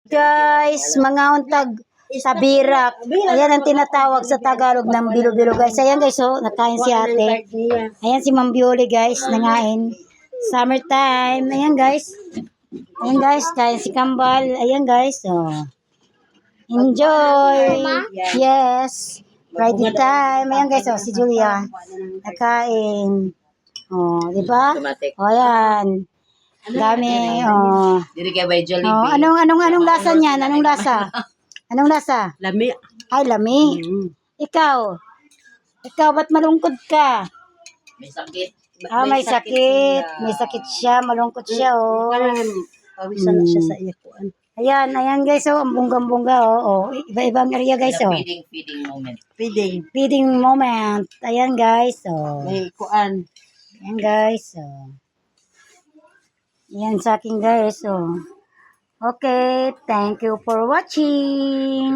Guys, mga untag sa birak. Ayan ang tinatawag sa Tagalog ng bilo-bilo guys. Ayan guys, oh, nakain si ate. Ayan si Ma'am Bioli guys, nangain. Summertime. Ayan guys. Ayan guys, kain si Kambal. Ayan guys, oh. Enjoy. Yes. Friday time. Ayan guys, oh, si Julia. Nakain. Oh, di ba? Oh, ayan. Dami, oh. Diri kay by Jollibee. Oh, anong lasa niyan? Anong lasa? Anong lasa? Lami. Ay, lami. Ikaw. Ikaw, ba't malungkot ka? May sakit. May sakit. May sakit siya. Malungkot siya, oh. Pawisan na siya sa ikuan. Ayan guys, oh. Ang bonggang-bongga, oh. Oh. Iba-ibang area guys, oh. Feeding moment. Feeding moment. Ayan guys, oh. May ikuan. Ayan guys, oh. Ayan sa akin guys, oh. Okay, thank you for watching.